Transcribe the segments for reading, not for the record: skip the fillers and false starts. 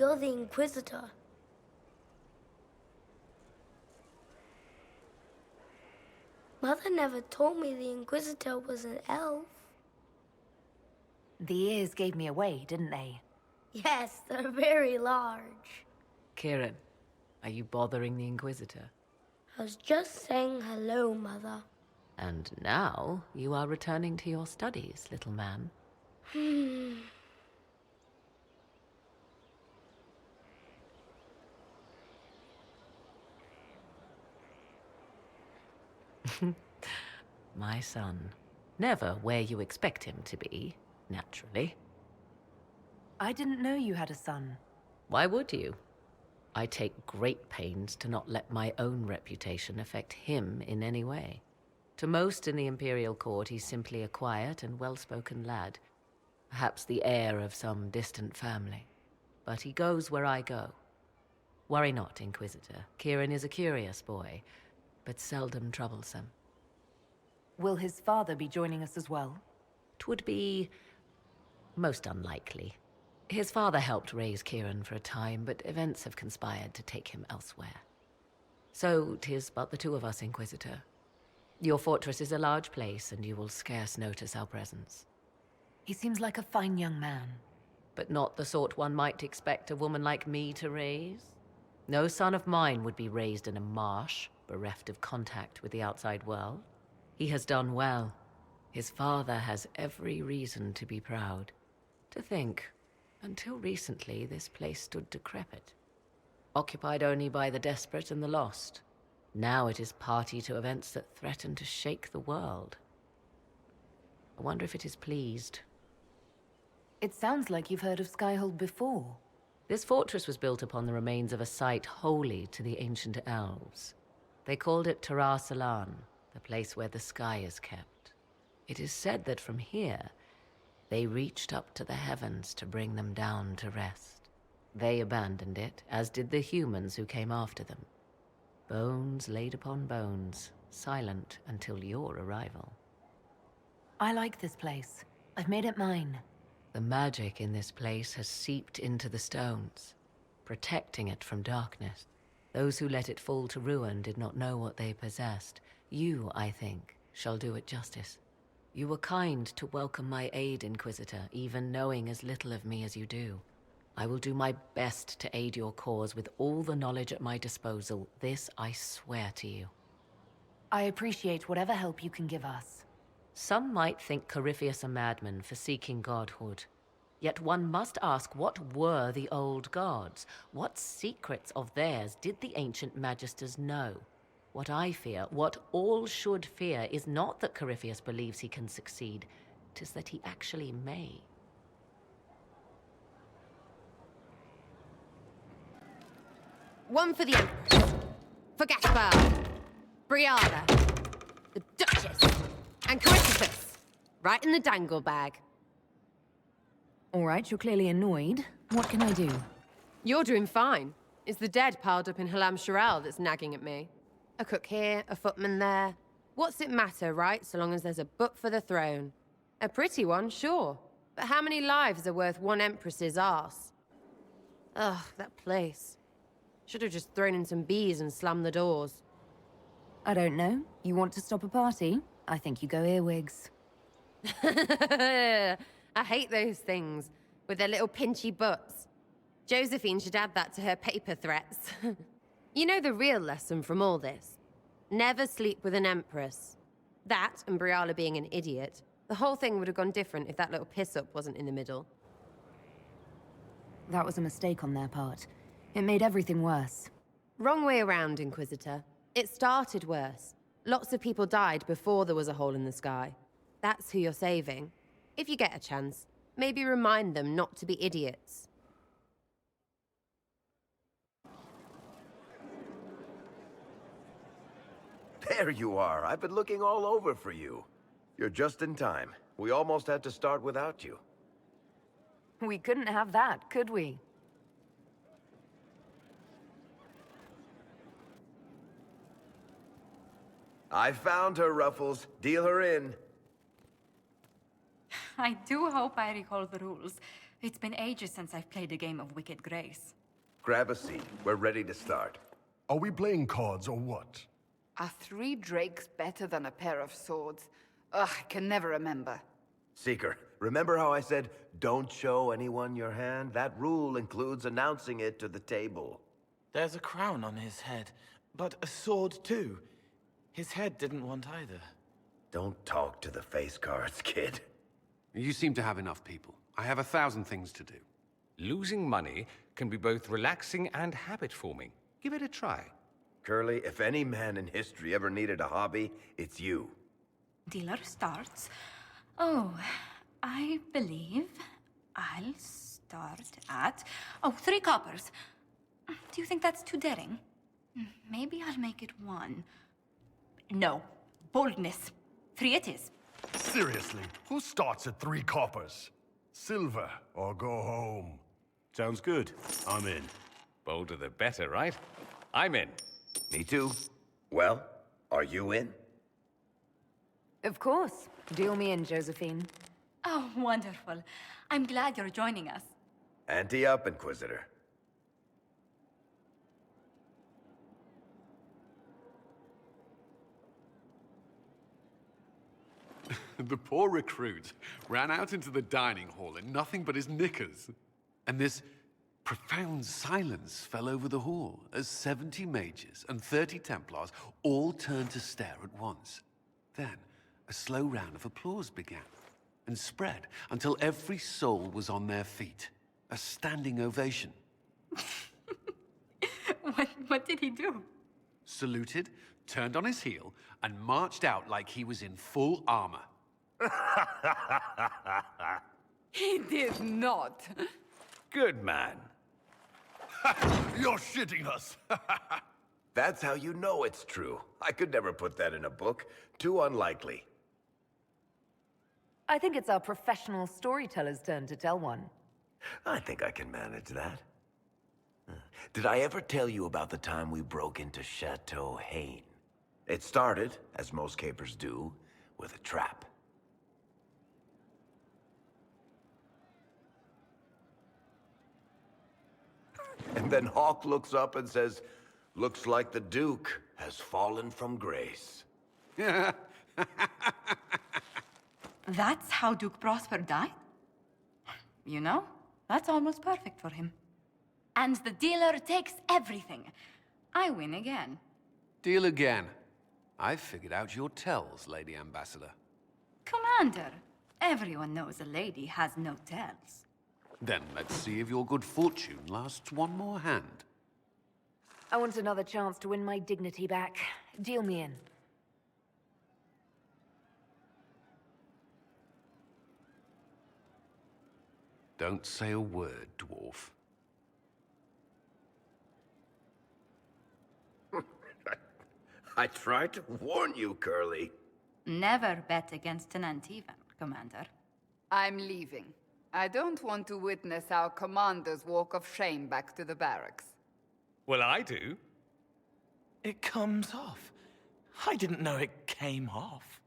You're the Inquisitor. Mother never told me the Inquisitor was an elf. The ears gave me away, didn't they? Yes, they're very large. Kieran, are you bothering the Inquisitor? I was just saying hello, Mother. And now you are returning to your studies, little man. My son. Never where you expect him to be, naturally. I didn't know you had a son. Why would you? I take great pains to not let my own reputation affect him in any way. To most in the Imperial Court, he's simply a quiet and well-spoken lad. Perhaps the heir of some distant family. But he goes where I go. Worry not, Inquisitor. Kieran is a curious boy, but seldom troublesome. Will his father be joining us as well? 'Twould be most unlikely. His father helped raise Kieran for a time, but events have conspired to take him elsewhere. So 'tis but the two of us, Inquisitor. Your fortress is a large place, and you will scarce notice our presence. He seems like a fine young man. But not the sort one might expect a woman like me to raise. No son of mine would be raised in a marsh, bereft of contact with the outside world. He has done well. His father has every reason to be proud. To think, until recently, this place stood decrepit, occupied only by the desperate and the lost. Now it is party to events that threaten to shake the world. I wonder if it is pleased. It sounds like you've heard of Skyhold before. This fortress was built upon the remains of a site holy to the ancient elves. They called it Tarar Salan, the place where the sky is kept. It is said that from here, they reached up to the heavens to bring them down to rest. They abandoned it, as did the humans who came after them. Bones laid upon bones, silent until your arrival. I like this place. I've made it mine. The magic in this place has seeped into the stones, protecting it from darkness. Those who let it fall to ruin did not know what they possessed. You, I think, shall do it justice. You were kind to welcome my aid, Inquisitor, even knowing as little of me as you do. I will do my best to aid your cause with all the knowledge at my disposal. This I swear to you. I appreciate whatever help you can give us. Some might think Corypheus a madman for seeking godhood. Yet one must ask, what were the old gods? What secrets of theirs did the ancient magisters know? What I fear, what all should fear, is not that Corypheus believes he can succeed. 'Tis that he actually may. One for the Empress, for Gaspar, Briala, the Duchess, and Corypheus. Right in the dangle bag. All right, you're clearly annoyed. What can I do? You're doing fine. It's the dead piled up in Halam Sharal that's nagging at me. A cook here, a footman there. What's it matter, right, so long as there's a butt for the throne? A pretty one, sure. But how many lives are worth one Empress's arse? Ugh, that place. Should have just thrown in some bees and slammed the doors. I don't know. You want to stop a party? I think you go earwigs. I hate those things, with their little pinchy butts. Josephine should add that to her paper threats. You know the real lesson from all this? Never sleep with an Empress. That, and Briala being an idiot. The whole thing would have gone different if that little piss-up wasn't in the middle. That was a mistake on their part. It made everything worse. Wrong way around, Inquisitor. It started worse. Lots of people died before there was a hole in the sky. That's who you're saving. If you get a chance, maybe remind them not to be idiots. There you are. I've been looking all over for you. You're just in time. We almost had to start without you. We couldn't have that, could we? I found her, Ruffles. Deal her in. I do hope I recall the rules. It's been ages since I've played a game of Wicked Grace. Grab a seat. We're ready to start. Are we playing cards or what? Are 3 drakes better than a pair of swords? Ugh, I can never remember. Seeker, remember how I said, don't show anyone your hand? That rule includes announcing it to the table. There's a crown on his head, but a sword too. His head didn't want either. Don't talk to the face cards, kid. You seem to have enough people. I have 1,000 things to do. Losing money can be both relaxing and habit-forming. Give it a try. Curly, if any man in history ever needed a hobby, it's you. Dealer starts. Oh, I believe I'll start at... Oh, 3 coppers. Do you think that's too daring? Maybe I'll make it 1. No. Boldness. 3 it is. Seriously, who starts at 3 coppers? Silver or go home. Sounds good. I'm in. Bolder the better, right? I'm in. Me too. Well, are you in? Of course. Deal me in, Josephine. Oh, wonderful. I'm glad you're joining us. Ante up, Inquisitor. The poor recruit ran out into the dining hall in nothing but his knickers. And this profound silence fell over the hall as 70 mages and 30 Templars all turned to stare at once. Then, a slow round of applause began and spread until every soul was on their feet. A standing ovation. What did he do? Saluted, turned on his heel, and marched out like he was in full armor. He did not. Good man. You're shitting us! That's how you know it's true. I could never put that in a book. Too unlikely. I think it's our professional storyteller's turn to tell one. I think I can manage that. Did I ever tell you about the time we broke into Chateau Haine? It started, as most capers do, with a trap. And then Hawk looks up and says, "Looks like the Duke has fallen from grace." That's how Duke Prosper died? You know, that's almost perfect for him. And the dealer takes everything. I win again. Deal again. I've figured out your tells, Lady Ambassador. Commander, everyone knows a lady has no tells. Then let's see if your good fortune lasts one more hand. I want another chance to win my dignity back. Deal me in. Don't say a word, dwarf. I tried to warn you, Curly. Never bet against an Antivan, Commander. I'm leaving. I don't want to witness our commander's walk of shame back to the barracks. Well, I do. It comes off. I didn't know it came off.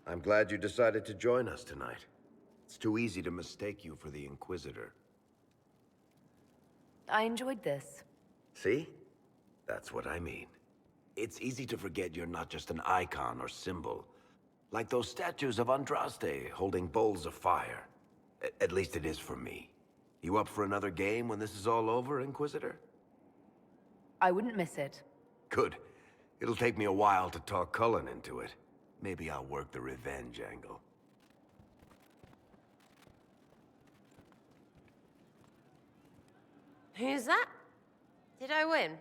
I'm glad you decided to join us tonight. It's too easy to mistake you for the Inquisitor. I enjoyed this. See? That's what I mean. It's easy to forget you're not just an icon or symbol. Like those statues of Andraste holding bowls of fire. At least it is for me. You up for another game when this is all over, Inquisitor? I wouldn't miss it. Good. It'll take me a while to talk Cullen into it. Maybe I'll work the revenge angle. Who's that? Did I win?